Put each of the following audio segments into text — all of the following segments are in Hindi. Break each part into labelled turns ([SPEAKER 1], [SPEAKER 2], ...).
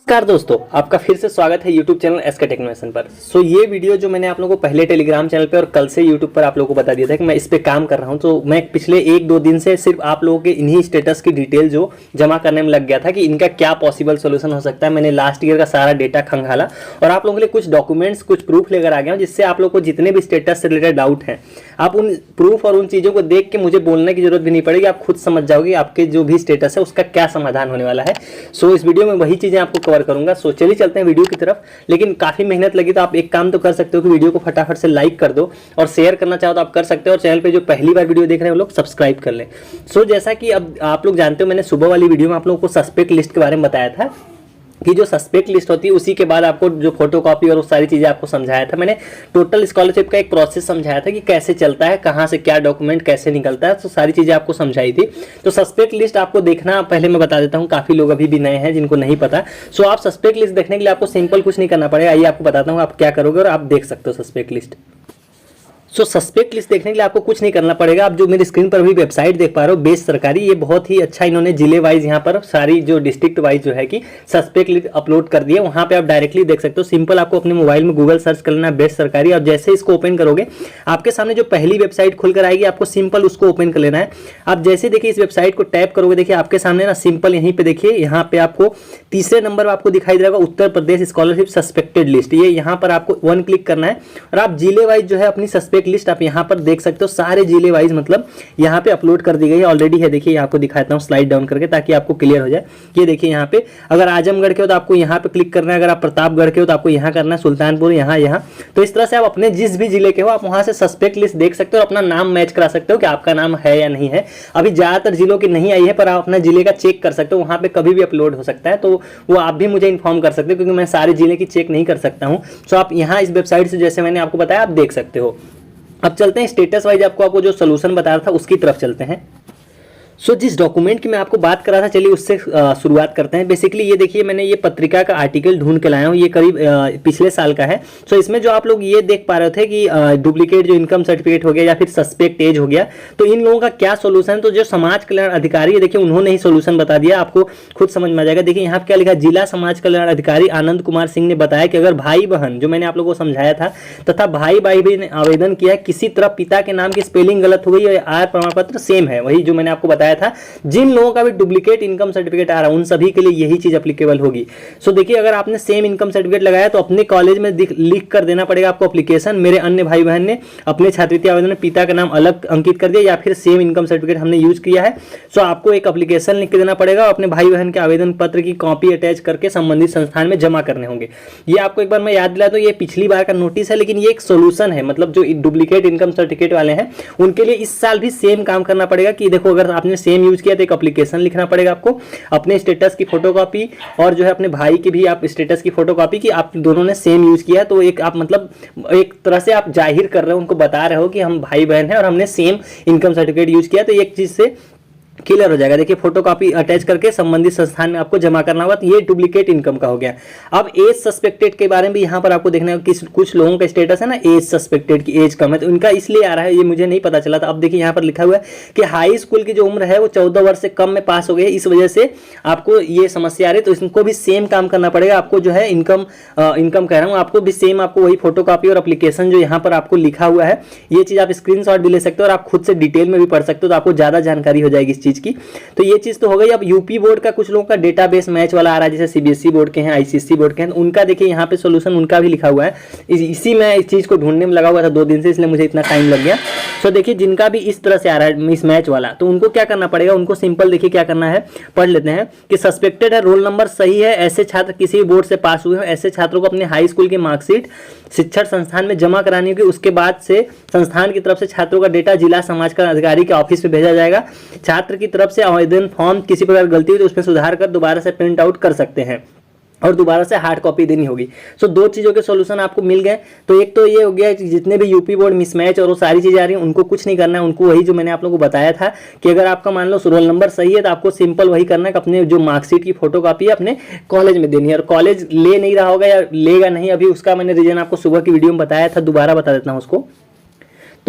[SPEAKER 1] नमस्कार दोस्तों, आपका फिर से स्वागत है YouTube चैनल एसके टेक्नोमेशन पर। ये वीडियो जो मैंने आप लोगों को पहले टेलीग्राम चैनल पे और कल से YouTube पर आप लोगों को बता दिया था कि मैं इस पे काम कर रहा हूं, तो मैं पिछले 1-2 दिन से सिर्फ आप लोगों के इन्हीं स्टेटस की डिटेल जो जमा करने में लग गया था कि इनका क्या पॉसिबल सोल्यूशन हो सकता है। मैंने लास्ट ईयर का सारा डेटा खंगाला और आप लोगों के लिए कुछ डॉक्यूमेंट्स, कुछ प्रूफ लेकर आ गया हूँ, जिससे आप लोग को जितने भी स्टेटस से रिलेटेड डाउट हैं, आप उन प्रूफ और उन चीज़ों को देख के मुझे बोलने की जरूरत भी नहीं पड़ेगी। आप खुद समझ जाओगे आपके जो भी स्टेटस है उसका क्या समाधान होने वाला है। इस वीडियो में वही चीज़ें आपको कवर करूंगा। चलिए चलते हैं वीडियो की तरफ। लेकिन काफ़ी मेहनत लगी तो आप एक काम तो कर सकते हो कि वीडियो को फटाफट से लाइक कर दो और शेयर करना चाहो तो आप कर सकते हो, और चैनल पे जो पहली बार वीडियो देख रहे हैं वो लोग सब्सक्राइब कर लें। जैसा कि अब आप लोग जानते हो, मैंने सुबह वाली वीडियो में आप लोगों को सस्पेक्ट लिस्ट के बारे में बताया था कि जो सस्पेक्ट लिस्ट होती है उसी के बाद आपको जो फोटोकॉपी और वो सारी चीज़ें आपको समझाया था। मैंने टोटल स्कॉलरशिप का एक प्रोसेस समझाया था कि कैसे चलता है, कहाँ से क्या डॉक्यूमेंट कैसे निकलता है, तो सारी चीज़ें आपको समझाई थी। तो सस्पेक्ट लिस्ट आपको देखना, पहले मैं बता देता हूँ, काफ़ी लोग अभी भी नए हैं जिनको नहीं पता। आप सस्पेक्ट लिस्ट देखने के लिए आपको सिंपल कुछ नहीं करना पड़ेगा। आइए आपको बताता हूँ आप क्या करोगे और आप देख सकते हो सस्पेक्ट लिस्ट। सस्पेक्ट लिस्ट देखने के लिए आपको कुछ नहीं करना पड़ेगा। आप जो मेरी स्क्रीन पर अभी वेबसाइट देख पा रहे हो, बेस सरकारी, ये बहुत ही अच्छा इन्होंने जिले वाइज यहाँ पर सारी जो डिस्ट्रिक्ट वाइज जो है कि सस्पेक्ट लिस्ट अपलोड कर दिए। वहाँ पे आप डायरेक्टली देख सकते हो। सिंपल आपको अपने मोबाइल में गूगल सर्च कर लेना बेस सरकारी, और जैसे इसको ओपन करोगे आपके सामने जो पहली वेबसाइट खुलकर आएगी, आपको सिंपल उसको ओपन कर लेना है। आप जैसे देखिए इस वेबसाइट को टैप करोगे, देखिए आपके सामने ना सिंपल यहीं पे देखिए, यहाँ पे आपको तीसरे नंबर पर आपको दिखाई दे रहा होगा Uttar Pradesh scholarship suspected list. ये यहाँ पर आपको 1 क्लिक करना है और आप जिले वाइज जो है अपनी सस्पेक्ट लिस्ट आप यहाँ पर देख सकते हो। सारे जिले वाइज मतलब यहाँ पे अपलोड कर दी गई है, ऑलरेडी है। देखिए आपको दिखाता हूँ स्लाइड डाउन करके ताकि आपको क्लियर हो जाए। ये देखिए यहाँ पे अगर आजमगढ़ के हो तो आपको यहाँ पे क्लिक करना है, अगर आप प्रतापगढ़ के हो तो आपको यहाँ करना है, सुल्तानपुर यहाँ। तो इस तरह से आप अपने जिस भी जिले के हो आप वहाँ से सस्पेक्ट लिस्ट देख सकते हो और अपना नाम मैच करा सकते हो कि आपका नाम है या नहीं है। अभी ज़्यादातर जिलों की नहीं आई है, पर आप अपना जिले का चेक कर सकते हो, वहाँ पे कभी भी अपलोड हो सकता है। तो वो आप भी मुझे इन्फॉर्म कर सकते हो, क्योंकि मैं सारे जिले की चेक नहीं कर सकता हूँ। आप यहाँ इस वेबसाइट से जैसे मैंने आपको बताया आप देख सकते हो। अब चलते हैं स्टेटस वाइज आपको जो सोल्यूशन बताया था उसकी तरफ चलते हैं। जिस डॉक्यूमेंट की मैं आपको बात कर रहा था, चलिए उससे शुरुआत करते हैं। बेसिकली ये देखिए, मैंने ये पत्रिका का आर्टिकल ढूंढ के लाया हूँ, ये करीब पिछले साल का है। इसमें जो आप लोग ये देख पा रहे थे कि डुप्लीकेट जो इनकम सर्टिफिकेट हो गया या फिर सस्पेक्ट एज हो गया, तो इन लोगों का क्या सोल्यूशन। तो जो समाज कल्याण अधिकारी है, देखिए उन्होंने ही सोल्यूशन बता दिया, आपको खुद समझ में आ जाएगा। देखिए यहाँ क्या लिखा, जिला समाज कल्याण अधिकारी आनंद कुमार सिंह ने बताया कि अगर भाई बहन, जो मैंने आप लोगों को समझाया था, तथा भाई भी ने आवेदन किया, किसी तरह पिता के नाम की स्पेलिंग गलत हो गई और आय प्रमाण पत्र सेम है, वही जो मैंने आपको बताया था, जिन लोगों का भी डुप्लीकेट इनकम सर्टिफिकेट आ रहा है उन सभी के लिए यही चीज एप्लीकेबल होगी। देखिए अगर आपने सेम इनकम सर्टिफिकेट लगाया तो अपने कॉलेज में लिख कर देना पड़ेगा आपको एप्लीकेशन, मेरे अन्य भाई बहन ने अपने छात्रवृत्ति आवेदन में पिता का नाम अलग अंकित कर दिया या फिर सेम इनकम सर्टिफिकेट हमने यूज किया है। आपको एक एप्लीकेशन लिख के देना पड़ेगा और अपने भाई बहन के आवेदन पत्र की कॉपी अटैच करके संबंधित संस्थान में जमा करने होंगे। ये आपको एक बार मैं याद दिला, तो ये पिछली बार का नोटिस है, लेकिन ये एक सोल्यूशन है। मतलब जो डुप्लीकेट इनकम सर्टिफिकेट वाले हैं उनके लिए इस साल भी सेम काम करना पड़ेगा कि देखो अगर आपने सेम यूज किया तो एक एप्लीकेशन लिखना पड़ेगा आपको, अपने स्टेटस की फोटोकॉपी और जो है अपने भाई की भी आप स्टेटस की फोटोकॉपी की आप दोनों ने सेम यूज किया। तो एक आप मतलब एक तरह से आप जाहिर कर रहे हो, उनको बता रहे हो कि हम भाई बहन हैं और हमने सेम इनकम सर्टिफिकेट यूज किया। तो एक चीज से क्लियर हो जाएगा। देखिए फोटोकॉपी अटैच करके संबंधित संस्थान में आपको जमा करना होगा। तो ये डुप्लीकेट इनकम का हो गया। अब एज सस्पेक्टेड के बारे में भी यहाँ पर आपको देखना है कि कुछ लोगों का स्टेटस है ना, एज सस्पेक्टेड की एज कम है, तो उनका इसलिए आ रहा है, ये मुझे नहीं पता चला था। अब देखिए यहाँ पर लिखा हुआ है कि हाई स्कूल की जो उम्र है वो 14 वर्ष से कम में पास हो गई है, इस वजह से आपको ये समस्या आ रही है। तो इसको भी सेम काम करना पड़ेगा आपको, जो है इनकम कह रहा हूँ, आपको भी सेम आपको वही फोटोकॉपी और एप्लीकेशन जो यहाँ पर आपको लिखा हुआ है, ये चीज आप स्क्रीनशॉट भी ले सकते हो और आप खुद से डिटेल में भी पढ़ सकते हो, तो आपको ज्यादा जानकारी हो जाएगी इस चीज की। तो ये चीज तो हो गई। अब यूपी बोर्ड का कुछ लोगों का डेटाबेस मैच वाला आ रहा है, जैसे सीबीएसई बोर्ड के हैं, आईसीएसई बोर्ड के हैं, तो उनका देखिए यहाँ पे सोल्यूशन उनका भी लिखा हुआ है। इसी में इस चीज को ढूंढने में लगा हुआ था 2 दिन से, इसलिए मुझे इतना टाइम लग गया। देखिए जिनका भी इस तरह से आ रहा है मिस मैच वाला, तो उनको क्या करना पड़ेगा, उनको सिंपल देखिए क्या करना है, पढ़ लेते हैं कि सस्पेक्टेड है, रोल नंबर सही है, ऐसे छात्र किसी भी बोर्ड से पास हुए हैं, ऐसे छात्रों को अपने हाई स्कूल की मार्कशीट शिक्षण संस्थान में जमा करानी होगी। उसके बाद से संस्थान की तरफ से छात्रों का डेटा जिला समाज कल्याण अधिकारी के ऑफिस में भेजा जाएगा। छात्र की तरफ से आवेदन फॉर्म किसी प्रकार गलती हुई तो उसमें सुधार कर दोबारा से प्रिंट आउट कर सकते हैं और दोबारा से हार्ड कॉपी देनी होगी। 2 चीज़ों के सॉल्यूशन आपको मिल गए। तो एक तो ये हो गया कि जितने भी यूपी बोर्ड मिसमैच और वो सारी चीज़ें आ रही हैं उनको कुछ नहीं करना है, उनको वही जो मैंने आप लोगों को बताया था कि अगर आपका मान लो रोल नंबर सही है तो आपको सिंपल वही करना है कि अपने जो मार्कशीट की फोटोकॉपी है अपने कॉलेज में देनी है। और कॉलेज ले नहीं रहा होगा या लेगा नहीं, अभी उसका मैंने रीजन आपको सुबह की वीडियो में बताया था, दोबारा बता देता हूँ उसको।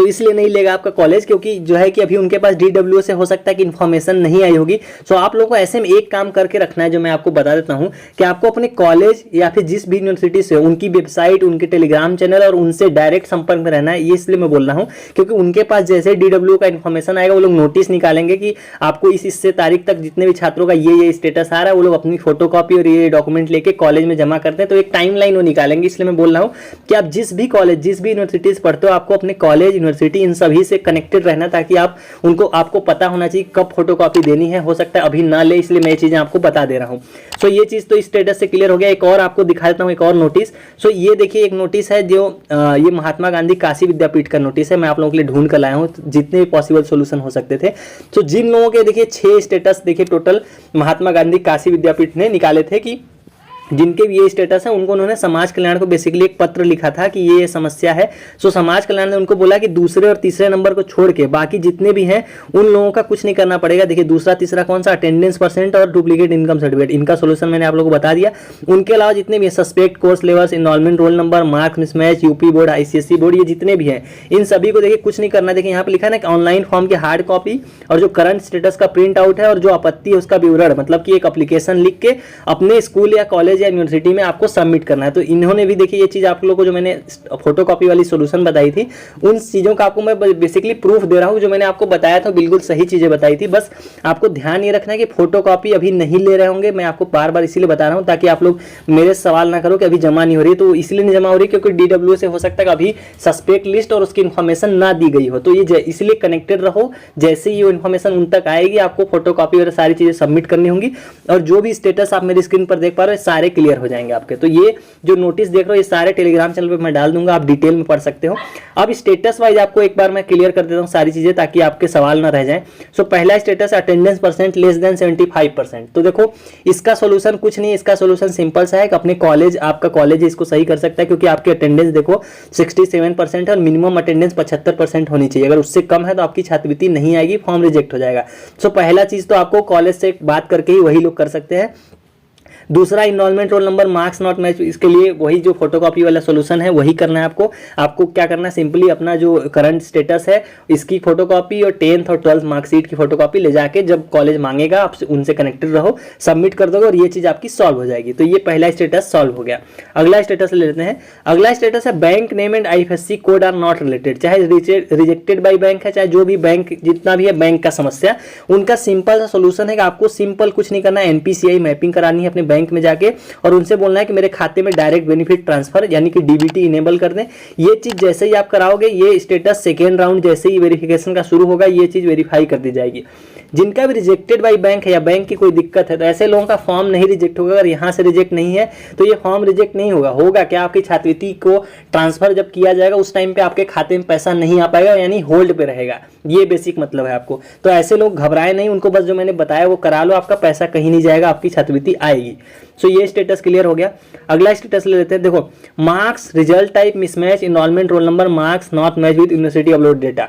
[SPEAKER 1] तो इसलिए नहीं लेगा आपका कॉलेज, क्योंकि जो है कि अभी उनके पास DWO से हो सकता है कि इन्फॉर्मेशन नहीं आई होगी। सो आप लोगों को ऐसे में एक काम करके रखना है, जो मैं आपको बता देता हूँ कि आपको अपने कॉलेज या फिर जिस भी यूनिवर्सिटी से उनकी वेबसाइट, उनके टेलीग्राम चैनल और उनसे डायरेक्ट संपर्क में रहना है। ये इसलिए मैं बोल रहा हूँ क्योंकि उनके पास जैसे DWO का इन्फॉर्मेशन आएगा वो लोग नोटिस निकालेंगे कि आपको इससे तारीख तक जितने भी छात्रों का ये स्टेटस आ रहा है, वो लोग अपनी फोटोकॉपी और ये डॉक्यूमेंट लेके कॉलेज में जमा करते हैं। तो एक टाइमलाइन वो निकालेंगे। इसलिए मैं बोल रहा हूँ कि आप जिस भी कॉलेज, जिस भी यूनिवर्सिटी से पढ़ते हो, आपको अपने कॉलेज, यूनिवर्सिटी इन सभी से कनेक्टेड रहना, ताकि आपको पता होना चाहिए कब फोटोकॉपी देनी है। हो सकता है अभी ना ले, इसलिए मैं ये चीजें आपको बता दे रहा हूँ। सो ये चीज तो स्टेटस से क्लियर हो गया। एक और आपको दिखा देता हूँ, एक और नोटिस। सो ये देखिए, एक नोटिस है जो ये महात्मा गांधी काशी विद्यापीठ का नोटिस है। मैं आप लोगों के लिए ढूंढ कर लाया हूँ जितने भी पॉसिबल सोल्यूशन हो सकते थे। तो जिन लोगों के देखिए 6 स्टेटस देखिए टोटल महात्मा गांधी काशी विद्यापीठ ने निकाले थे कि जिनके भी ये स्टेटस है, उनको उन्होंने समाज कल्याण को बेसिकली एक पत्र लिखा था कि ये समस्या है। सो समाज कल्याण ने उनको बोला कि दूसरे और तीसरे नंबर को छोड़ के बाकी जितने भी हैं उन लोगों का कुछ नहीं करना पड़ेगा। देखिए दूसरा तीसरा कौन सा, अटेंडेंस परसेंट और डुप्लीकेट इनकम सर्टिफिकेट, इनका सोल्यूशन मैंने आप लोगों को बता दिया। उनके अलावा जितने भी suspect course levels, enrolment roll number, marks mismatch, UP board, ICSE board, ये जितने भी हैं इन सभी को देखिए कुछ नहीं करना। देखिए यहाँ पे लिखा है ना कि ऑनलाइन फॉर्म की हार्ड कॉपी और जो करंट स्टेटस का प्रिंट आउट है और जो आपत्ति है उसका विवरण, मतलब कि एक एप्लीकेशन लिख के अपने स्कूल या कॉलेज या यूनिवर्सिटी में को सबमिट करना है। तो इन्होंने भी देखिए ये चीज आप लोगों को जो मैंने फोटोकॉपी वाली सॉल्यूशन बताई थी, उन चीजों का आपको मैं बेसिकली प्रूफ दे रहा हूं। जो मैंने आपको बताया था बिल्कुल सही चीजें बताई थी। बस आपको ध्यान ये रखना है कि फोटोकॉपी अभी नहीं ले रहे होंगे। मैं आपको बार बार इसीलिए बता रहा हूं ताकि आप लोग मेरे सवाल ना करो कि अभी जमा नहीं हो रही। तो इसलिए नहीं जमा हो रही क्योंकि DWO से हो सकता है कि अभी सस्पेक्ट लिस्ट और उसकी इन्फॉर्मेशन ना दी गई हो। तो ये इसलिए कनेक्टेड रहो। जैसे ही वो इन्फॉर्मेशन उन तक आएगी आपको फोटोकॉपी और सारी चीजें सबमिट करनी होंगी और जो भी स्टेटस आप मेरी स्क्रीन पर देख पा रहे हो सारे क्लियर हो जाएंगे आपके। तो ये जो नोटिस देख रहे हो ये सारे टेलीग्राम चैनल पे मैं डाल दूंगा, आप डिटेल में पढ़ सकते हो। अब स्टेटस वाइज आपको एक बार मैं क्लियर कर देता हूं सारी चीजें ताकि आपके सवाल ना रह जाएं। सो पहला status attendance percent less than 75%। तो देखो इसका सोल्यूशन कुछ नहीं, इसका सोल्यूशन सिंपल सा है कि अपने कॉलेज, आपका कॉलेज इसको सही कर सकता है क्योंकि आपकी अटेंडेंस देखो 67% है और मिनिमम अटेंडेंस 75% होनी चाहिए। अगर उससे कम है तो आपकी छात्रवृत्ति नहीं आएगी, फॉर्म रिजेक्ट हो जाएगा। सो पहला चीज तो आपको कॉलेज से बात करके ही वही लोग कर सकते हैं। दूसरा enrolment roll number, marks not match, इसके लिए वही जो फोटोकॉपी वाला सोल्यूशन है वही करना है आपको क्या करना है, सिंपली अपना जो करंट स्टेटस है इसकी फोटोकॉपी और 10th और 12th मार्कशीट की फोटोकॉपी ले जाके जब कॉलेज मांगेगा आप उनसे कनेक्टेड रहो, सबमिट कर दोगे और ये चीज आपकी सॉल्व हो जाएगी। तो ये पहला स्टेटस सॉल्व हो गया। अगला स्टेटस ले लेते हैं। अगला स्टेटस है bank name and IFSC code are not related. चाहे रिजेक्टेड बाई बैंक है, चाहे जो भी बैंक जितना भी है बैंक का समस्या, उनका सिंपल सा सोल्यूशन है कि आपको सिंपल कुछ नहीं करना है, NPCI मैपिंग करानी है अपने बैंक में जाके और उनसे बोलना है कि मेरे खाते में डायरेक्ट बेनिफिट ट्रांसफर यानी कि DBT इनेबल कर दें। ये चीज जैसे ही आप कराओगे, ये स्टेटस सेकेंड राउंड जैसे ही वेरिफिकेशन का शुरू होगा ये चीज वेरीफाई कर दी जाएगी। जिनका भी रिजेक्टेड बाई बैंक है या बैंक की कोई दिक्कत है तो ऐसे लोगों का फॉर्म नहीं रिजेक्ट होगा। अगर यहाँ से रिजेक्ट नहीं है तो ये फॉर्म रिजेक्ट नहीं होगा क्या, आपकी छात्रवृत्ति को ट्रांसफर जब किया जाएगा उस टाइम पे आपके खाते में पैसा नहीं आ पाएगा, यानी होल्ड पे रहेगा। ये बेसिक मतलब है आपको। तो ऐसे लोग घबराए नहीं, उनको बस जो मैंने बताया वो करा लो, आपका पैसा कहीं नहीं जाएगा, आपकी छात्रवृत्ति आएगी। सो ये स्टेटस क्लियर हो गया। अगला स्टेटस ले लेते हैं। देखो marks, result type mismatch, enrolment roll number, marks not match with university upload data.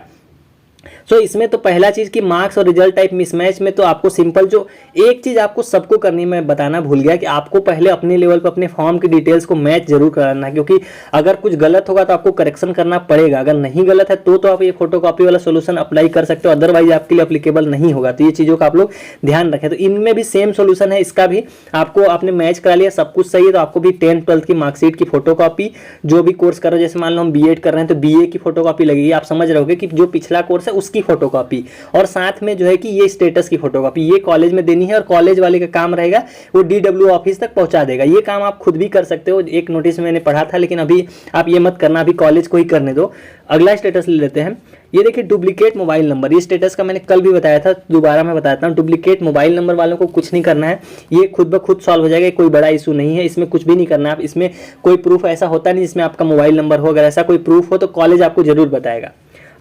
[SPEAKER 1] So इसमें तो पहला चीज कि मार्क्स और रिजल्ट टाइप मिसमैच में तो आपको सिंपल जो एक चीज आपको सबको करनी, मैं बताना भूल गया कि आपको पहले अपने लेवल पर अपने फॉर्म की डिटेल्स को मैच जरूर कराना है, क्योंकि अगर कुछ गलत होगा तो आपको करेक्शन करना पड़ेगा। अगर नहीं गलत है तो आप ये फोटोकॉपी वाला सोल्यूशन अप्लाई कर सकते हो, अदरवाइज आपके लिए अप्लीकेबल नहीं होगा। तो ये चीजों का आप लोग ध्यान रखें। तो इनमें भी सेम सोल्यूशन है, इसका भी आपको आपने मैच करा लिया, सब कुछ सही है तो आपको भी 10th 12th की मार्कशीट की फोटोकॉपी, जो भी कोर्स कर रहे हो, जैसे मान लो हम B.Ed कर रहे हैं तो BA की फोटोकॉपी लगेगी। आप समझ रहोगे कि जो पिछला कोर्स है उसकी फोटोकॉपी और साथ में जो है कि ये स्टेटस की फोटोकॉपी ये कॉलेज में देनी है और कॉलेज वाले का काम रहेगा वो DWO ऑफिस तक पहुंचा देगा। ये काम आप खुद भी कर सकते हो, एक नोटिस मैंने पढ़ा था, लेकिन अभी आप ये मत करना, अभी कॉलेज को ही करने दो। अगला स्टेटस ले लेते हैं। ये देखिए डुप्लीकेट मोबाइल नंबर, ये स्टेटस का मैंने कल भी बताया था, दोबारा मैं बताता हूँ। डुप्लीकेट मोबाइल नंबर वालों को कुछ नहीं करना है, ये खुद ब खुद सॉल्व हो जाएगा, कोई बड़ा इशू नहीं है, इसमें कुछ भी नहीं करना है। आप इसमें कोई प्रूफ ऐसा होता नहीं जिसमें आपका मोबाइल नंबर हो, अगर ऐसा कोई प्रूफ हो तो कॉलेज आपको जरूर बताएगा।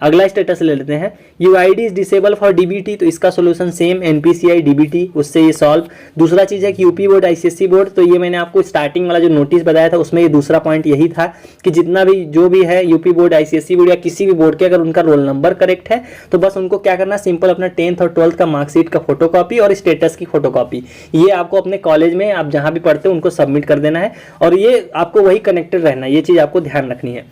[SPEAKER 1] अगला स्टेटस ले लेते हैं। UID is disable for DBT, तो इसका सोल्यूशन सेम NPCI DBT, उससे ये सॉल्व। दूसरा चीज़ है कि यूपी बोर्ड ICSE बोर्ड, तो ये मैंने आपको स्टार्टिंग वाला जो नोटिस बताया था उसमें ये दूसरा पॉइंट यही था कि जितना भी जो भी है यूपी बोर्ड ICSE बोर्ड या किसी भी बोर्ड के अगर उनका रोल नंबर करेक्ट है तो बस उनको क्या करना, सिंपल अपना 10th और 12th का मार्कशीट का फोटोकॉपी और स्टेटस की फोटोकॉपी ये आपको अपने कॉलेज में आप जहाँ भी पढ़ते हो उनको सबमिट कर देना है और ये आपको वही कनेक्टेड रहना है, ये चीज़ आपको ध्यान रखनी है।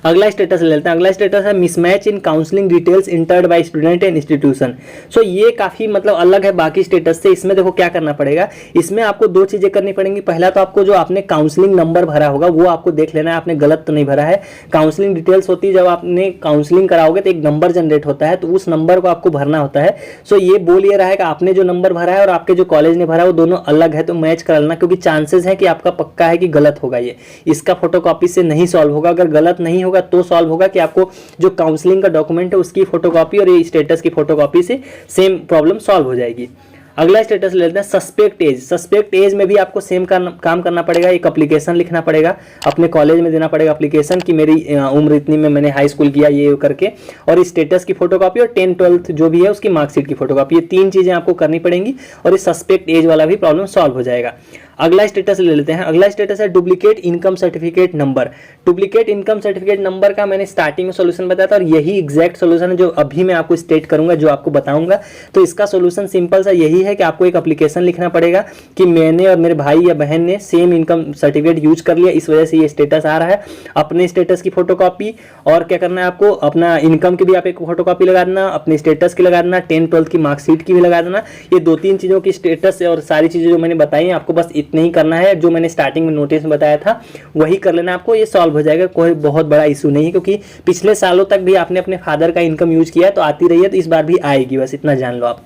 [SPEAKER 1] अगला स्टेटस ले लेते हैं। अगला स्टेटस है mismatch in counselling details entered by student and institution. So ये काफ़ी मतलब अलग है बाकी स्टेटस से। इसमें देखो क्या करना पड़ेगा, इसमें आपको दो चीज़ें करनी पड़ेंगी। पहला तो आपको जो आपने काउंसलिंग नंबर भरा होगा वो आपको देख लेना है आपने गलत तो नहीं भरा है। काउंसलिंग डिटेल्स होती है जब आपने काउंसलिंग कराओगे तो एक नंबर जनरेट होता है, तो उस नंबर को आपको भरना होता है। सो ये बोल ये रहा है कि आपने जो नंबर भरा है और आपके जो कॉलेज ने भरा है वो दोनों अलग है, तो मैच कर लेना, क्योंकि चांसेस है कि आपका पक्का है कि गलत होगा। ये इसका फोटोकॉपी से नहीं सॉल्व होगा। अगर गलत नहीं होगा तो सॉल्व होगा कि आपको जो काउंसलिंग का डॉक्यूमेंट है उसकी फोटोकॉपी और ये स्टेटस की फोटोकॉपी से सेम प्रॉब्लम सॉल्व हो जाएगी। अगला स्टेटस ले लेते हैं सस्पेक्ट एज। सस्पेक्ट एज में भी आपको सेम काम करना पड़ेगा। एक एप्लीकेशन लिखना पड़ेगा, अपने कॉलेज में देना पड़ेगा एप्लीकेशन कि मेरी उम्र इतनी में मैंने हाई स्कूल किया ये करके, और स्टेटस की फोटोकॉपी और 10th 12th जो भी है उसकी मार्कशीट की फोटोकॉपी। ये तीन चीज़ें आपको करनी पड़ेंगी और इस सस्पेक्ट एज वाला भी प्रॉब्लम सॉल्व हो जाएगा। अगला स्टेटस ले लेते हैं। अगला स्टेटस है duplicate income certificate number. Duplicate income certificate number का मैंने स्टार्टिंग में सोल्यूशन बताया था और यही एग्जैक्ट सोल्यूशन है जो अभी मैं आपको स्टेट करूंगा, जो आपको बताऊंगा। तो इसका सोल्यूशन सिंपल सा यही है कि आपको एक एप्लीकेशन लिखना पड़ेगा कि मैंने और मेरे भाई या बहन ने सेम इनकम सर्टिफिकेट यूज कर लिया, इस वजह से ये स्टेटस आ रहा है। अपने स्टेटस की फोटोकॉपी और क्या करना है आपको, अपना इनकम की भी आप एक फोटोकॉपी लगा देना, अपने स्टेटस की लगा देना, 10th 12th की मार्कशीट की भी लगा देना। ये दो तीन चीज़ों की स्टेटस और सारी चीज़ें जो मैंने बताई हैं आपको बस इतना ही करना है। जो मैंने स्टार्टिंग में नोटिस में बताया था वही कर लेना आपको, ये सॉल्व हो जाएगा। कोई बहुत बड़ा इशू नहीं है, क्योंकि पिछले सालों तक भी आपने अपने फादर का इनकम यूज किया है तो आती रही है, तो इस बार भी आएगी, बस इतना जान लो आप।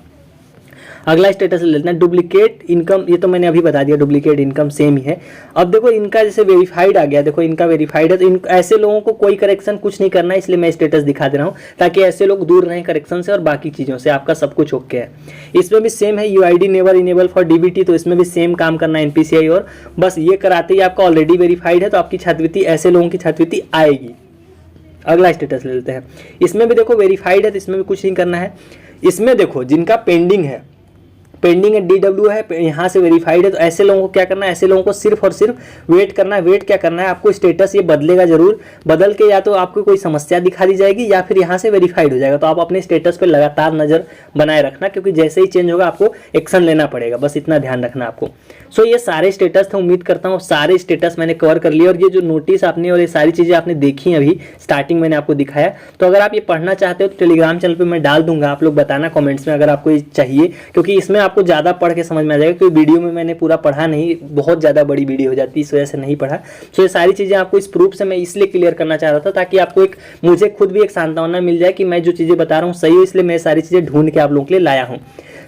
[SPEAKER 1] अगला स्टेटस ले लेते हैं डुप्लीकेट इनकम। ये तो मैंने अभी बता दिया, डुप्लीकेट इनकम सेम ही है। अब देखो इनका जैसे वेरीफाइड आ गया, देखो इनका वेरीफाइड है, तो ऐसे लोगों को कोई करेक्शन कुछ नहीं करना है, इसलिए मैं स्टेटस दिखा दे रहा हूँ ताकि ऐसे लोग दूर रहें करेक्शन से और बाकी चीज़ों से। आपका सब कुछ ओके है। इसमें भी सेम है, UID never enable for DBT, तो इसमें भी सेम काम करना है एनपीसीआई, और बस ये कराते ही आपका ऑलरेडी वेरीफाइड है तो आपकी छात्रवृत्ति ऐसे लोगों की छात्रवृत्ति आएगी। अगला स्टेटस ले लेते हैं। इसमें भी देखो वेरीफाइड है तो इसमें भी कुछ नहीं करना है। इसमें देखो जिनका पेंडिंग है DW है, यहाँ से वेरीफाइड है, तो ऐसे लोगों को क्या करना है, ऐसे लोगों को सिर्फ और सिर्फ वेट करना है। वेट क्या करना है आपको, स्टेटस ये बदलेगा जरूर, बदल के या तो आपको कोई समस्या दिखा दी जाएगी या फिर यहाँ से वेरीफाइड हो जाएगा। तो आप अपने स्टेटस पे लगातार नजर बनाए रखना, क्योंकि जैसे ही चेंज होगा आपको एक्शन लेना पड़ेगा, बस इतना ध्यान रखना आपको। सो ये सारे स्टेटस थे, उम्मीद करता हूँ सारे स्टेटस मैंने कवर कर लिए। और ये जो नोटिस आपने और ये सारी चीज़ें आपने देखी अभी स्टार्टिंग मैंने आपको दिखाया, तो अगर आप ये पढ़ना चाहते हो तो टेलीग्राम चैनल पर मैं डाल दूंगा, आप लोग बताना कॉमेंट्स में अगर आपको ये चाहिए, क्योंकि इसमें आपको ज़्यादा पढ़ के समझ में आ जाएगा। क्योंकि वीडियो में मैंने पूरा पढ़ा नहीं, बहुत ज़्यादा बड़ी वीडियो हो जाती है, इस वजह से नहीं पढ़ा। सो ये सारी चीज़ें आपको इस प्रूफ से मैं इसलिए क्लियर करना चाह रहा था ताकि आपको एक, मुझे खुद भी एक सांत्वना मिल जाए कि मैं जो चीज़ें बता रहा हूँ सही है, इसलिए मैं सारी चीज़ें ढूंढ के आप लोगों के लिए लाया हूँ।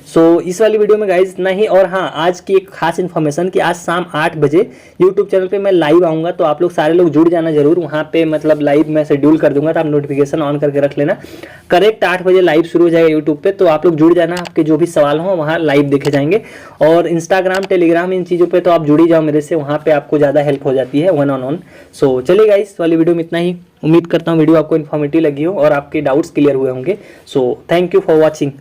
[SPEAKER 1] सो इस वाली वीडियो में गाइज इतना ही। और हाँ, आज की एक खास इन्फॉर्मेशन कि आज शाम 8 बजे यूट्यूब चैनल पे मैं लाइव आऊँगा, तो आप लोग सारे लोग जुड़ जाना जरूर। वहाँ पे मतलब लाइव मैं शेड्यूल कर दूंगा, तो आप नोटिफिकेशन ऑन करके रख लेना। करेक्ट 8 बजे लाइव शुरू हो जाएगा यूट्यूब पे, तो आप लोग जुड़ जाना। आपके जो भी सवाल हो वहाँ लाइव देखे जाएंगे। और इंस्टाग्राम, टेलीग्राम, इन चीज़ों पर तो आप जुड़ ही जाओ मेरे से, वहाँ पर आपको ज़्यादा हेल्प हो जाती है 1-on-1। सो चलिए गाइज, इस वाली वीडियो में इतना ही। उम्मीद करता हूँ वीडियो आपको इन्फॉर्मेटिव लगी हो और आपके डाउट्स क्लियर हुए होंगे। So thank you for watching.